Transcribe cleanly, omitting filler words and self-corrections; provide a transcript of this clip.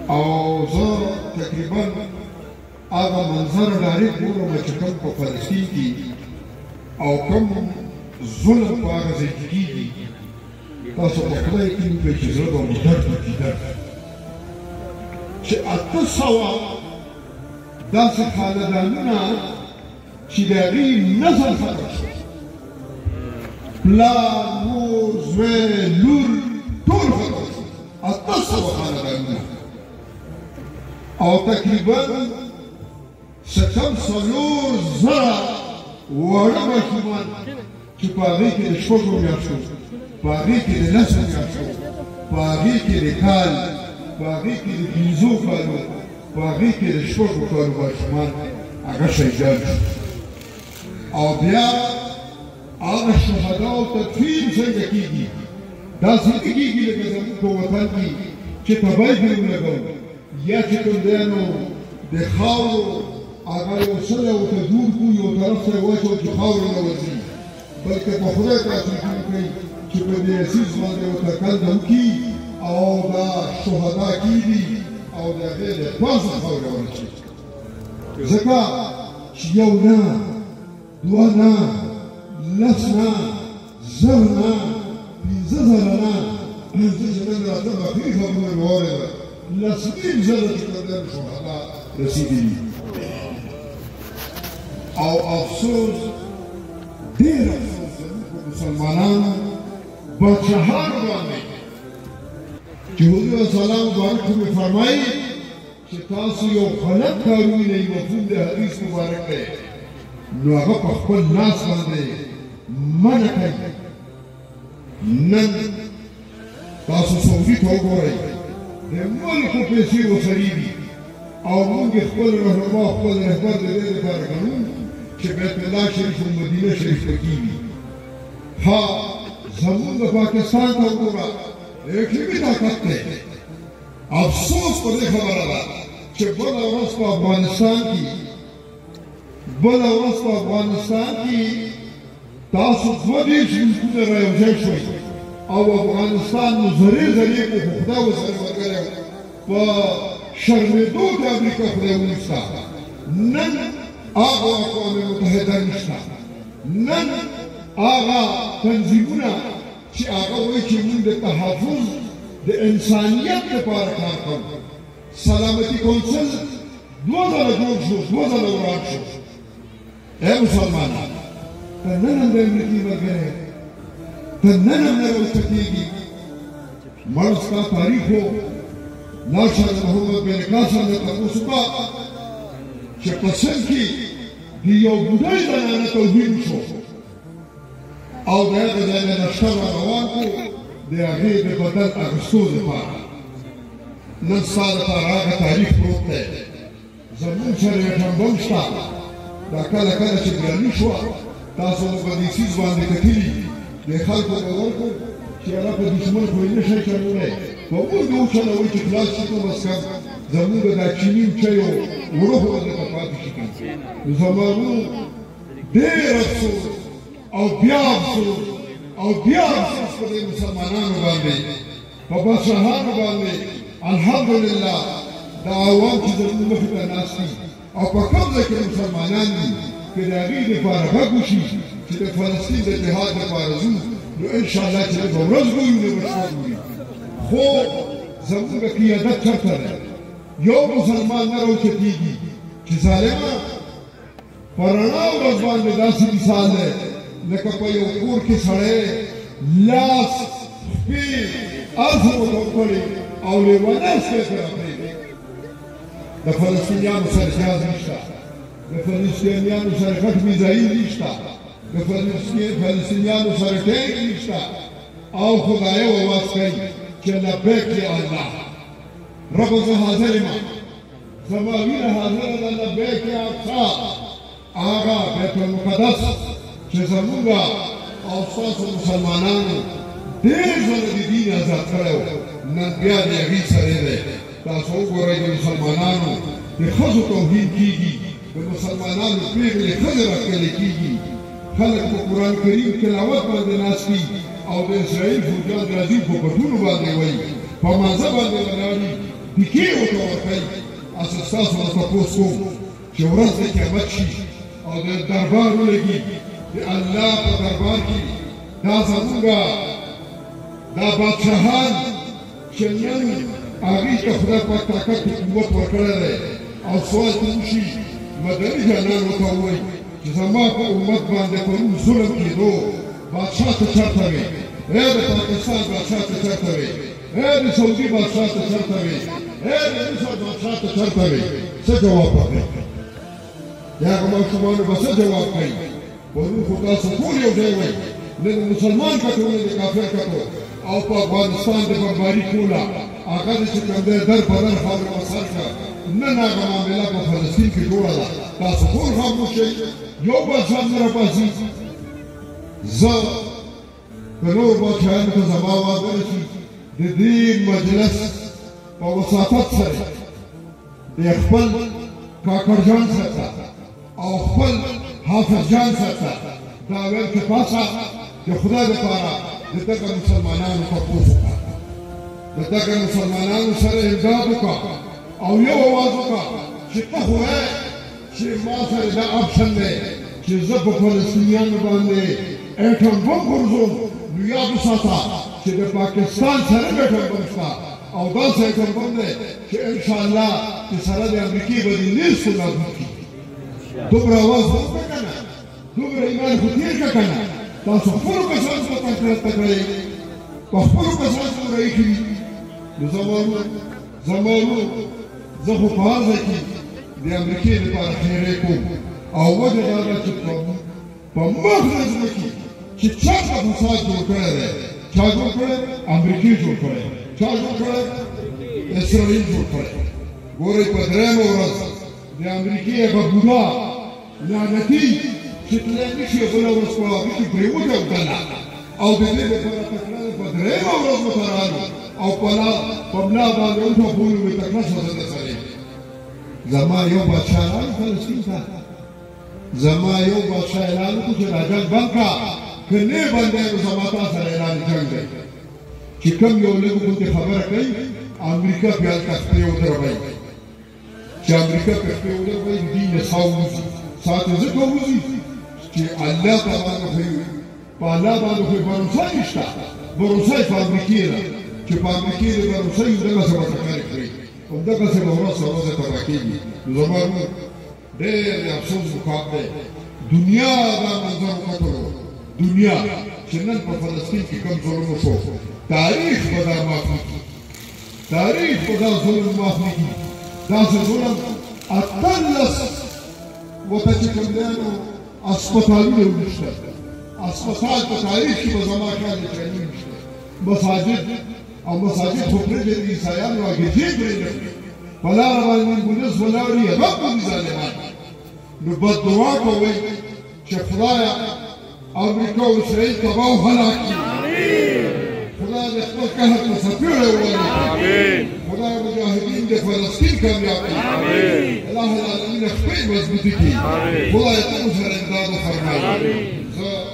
او زه تقریبا هغه منظر ډایرکټ ګورم چې کوم په فلسطین کې او کوم ظلم په هغه ځای کې کېږي تاسو په خدای کې وکړئ چې زړه به مو درد وکړي درد چې 800 داسې خاندانونه چې د هغې نسل ختم شو پلار مور زوی لور ټول ختم شو 800 خاندانونه او تقریبا 400 واړه ماشومان چې په هغې کې د شپږو میاشتو په هغې کې د 10 میاشتو په هغې کې د کال په هغې کې د 15 کالو په هغې کې د شپږو کالو ماشومان هغه شهیدان شو او بیا هغه شهداو تدفین څنګه کېږي داسې نه کېږي لکه زموږ په وطن کې چې تبی پرې ولګوو یا چې کوم دی نو د خاورو هغه یو سړی ورته جوړ کړو یو طرف ته یې واچوو چې خاورې نه وځي بلکې په خدای تاسو جوړ کړئ چې په دې عزیز باندې ورته کنده وکړي او دا شهدا کېږي او د هغې د پاسه خاورې ورچي ځکه چې یو نه دوه نه 10 نه 10 نه 15 ځله نه 15 ځله راته اخري خبره مې واورېده 10 ځله چې کوم دی شهدا رسېدلي او افسوس ډېر افسوس زموږ په مسلمانانو بادشاهانو باندې چې حضور سلام مبارک مې فرمایي چې تاسو یو غلط کار وینئ مفهوم د حدیث مبارک دی نو هغه په خپل لاس باندې منع کوي نن تاسو سعودي ته وګورئ د ملکو پیسې ورسرې دي او موږ خپل رهنما خپل رهبر د دې لپاره ګڼو چې بیت الله شریف او مدینه شریف ته کېږي ها زموږ د پاکستان ته وګوره اقلیمي طاقت دی افسوس په دې خبره ده چې بله ورځ په افغانستان کې تاسو 2 ملکونه رايوځای شوئ او افغانستان مو زرې په خدای ورسره ورکړی په شرمېدو د امریکا خدای ونیسته نن هغه اقوام متحده نشته نن هغه تنظیمونه چې هغه وایي چې موږ د تحفظ د انسانیت لپاره کار کوو سلامتي کونسل 2 ځله جوړ شو 2 ځله وران شو ای مسلمانان ته نن هم د امریکې ملګری ته نن هم نه راوسته کېږي مړ ستا تاریخ و لاړ محمد بن قاسم نه تپوس وکړه چې په سند کې د یو بوډۍ زنانه توهین شو او د هغه ځای نه لښکر را روان کړو د هغې د بدل اخیستو دپاره نن ستا دپاره هغه تاریخ پروت دی زموږ سره یو ټنبل شته دا کله کله چې ګراني شوه تاسو مو په دې څیز باندې کتلي د خلکو به ورکړو چې هغه په دښمن خو یې نه شئ چلولی په موږ وچلوئ چې خلاص شي کم از کم زموږ دا چیني چایو وړه خو به درته پاتې شي نو زمانو ډېر افسوس او بیا افسوس په دې مسلمانانو باندې په بادشاهانو باندې الحمدلله دا عوام چې زموږ مخې ته ناست دي او په کوم ځای کې مسلمانان دي که د هغې دپاره غږ وشي چې د فلسطین د جهاد دپاره ځو نو انشاءالله چې لږه ورځ به وي نو به شپه وي خو زموږ قیادت چېرته دی یو مسلمان نه راوچتېږي چې ظالمه په رڼا ورځ باندې داسې مثال دی لکه په یو کور کې سړی لاس خپې هر څه ورته وکړي او لیونی سپی پرې راپرېږدي د فلسطینیانو سره جهاز نشته د فلسطینیانو سره غټ میزایل نشته د فلسطینیانو سره ټینک نشته او خدایه اواز کوي چې لبیک یا الله ربه زه حاضر یم زما وینه حاضره ده لبیک یا اقصی هغه بیت المقدس چې زموږ او ستاسو مسلمانانو ډېر ځله د دین ازاد کړی و نن بیا د هغې سره دی تاسو وګورئ د مسلمانانو د ښځو توهین کېږي د مسلمانانو پېغلې ښځې راښکلې کېږي خلک په قرآن کریم تلاوت باندې ناست دي او د اسرائیل فوجیان راځي په پټونو باندې وایي په مازه باندې ولاړ دي تکې ورته ورکوي هسې ستاسو نه تپوس کوم چې ورځ د قیامت شي او د دربار ولګي د الله په دربار کې دا زمونږ دا بادشاهان چې نن هغوی ته خدای پاک طاقت قوت ورکړی دی او سوال ته وشي مدني جانان ورته ووایي چې زما په امت باندې پرون ظلم کېدو بادشاه ته چېرته وې ای د پاکستان بادشاه ته چېرته وې ای د سعودي بادشاه ته چېرته وې ای د مصر بادشاه ته چېرته وې څه جواب ورکړئ د هغه ماشومانو به څه جواب کوي پرون خو تاسو ټول یو ځای وئ نن مسلمان کتو نه د کافر کتو او په افغانستان د بمباري کوله هغه د چې کوم دی در په در خاورې مسر کړه نن هغه معامله په فلسطین کې جوړه ده تاسو ټول خاموش شئ یو بادشاه نه راباسي زه که نور بادشاهانو ته زما واز ورسي د دې مجلس په وساطت سره د خپل کاکړ جان سره او خپل حافظ جان سره دا ویل چې پاسه د خدای لپاره د دغه مسلمانانو تپوس وکړه د دغه مسلمانانو سره امداد وکړه او یو اواز وکړه چې ته خو وایې چې ما سره دا اپشن دی چې زه په فلسطینیانو باندې اټم بم غورځوم نو یاد وساته چې د پاکستان سره به اټم بم شته او داسې اټم بم دی چې انشاءالله چې سره د امریکې به د نیستو نابود کړي دومره اواز وکړه که نه دومره ایمان خو تېر کړه که نه تاسو خپلو کسانو ته تکړه کړئ په خپلو کسانو رایې کړي نو زمانو زه خو په هر ځای کې د امریکې لپاره خیرې کوم او وجه دا ده چې په مخ د ځمکې چې چا ته فساد جوړ کړی دی چا جوړ کړی امریکې جوړ کړی چا جوړ کړی اسرائیل جوړ کړی ګورئ په درېیمه ورځ د امریکې هغه بوډا لعنتي چې تللی نه شي بله ورځ په هغه کې پرېوتې وکړله او د دې لپاره تکړه په درېیمه ورځ ورته راغلو او په ملا باندې وټوپولو مې تکړه شوه زه سړی زما یو بادشاه راغی فلسطین ته زما یو بادشاه اعلان وکړو چې دا جنګ بند کړه که نه بندی نو زما تا سره اعلان جنګ دی چې کوم یو لږ غوندې خبره کوي امریکا بیا هلته خپې ودروئ چې امریکا پې خپې ودروئ د دې نه سا ووځي ساعت یې ځکه ووځي چې الله ته باندې خو په الله باندې خو بروسه نشته بروسه یې په امریکې ده چې په امریکې د بروسه یې همدغسې به ټکرې کړي همدغسې به ورځ په ورځ تباه کېږي نو زما ورور ډېر د افسوس مقام دی دنیا دا منظر وکتلو دنیا چې نن په فلسطین کې کوم ظلم وشو تاریخ به دا معاف نه کړي تاریخ به دا ظلم معاف نه کړي داسې ظلم اتلس ورته چې کوم دی نو اسپتالونه ونشته اسپتال په تاریخ کې به زما خیال دی چې نشته مساجد خو پرېږدئ د عیسایانو اګېجې پرېږدئ په لاره باندې پولیس ولاړ وي هغه پولیس ظالمان نو بددعا کوئ چې خدایه امریکا او اسرائیل تباه او هلاک کړي خدای د خپل قهر نه څپېړه ووهي خدای مجاهدین د فلسطین کامیاب کړي الله العالمین خپې مضبوطې کړي خدای ته مو سره امداد وفرمایي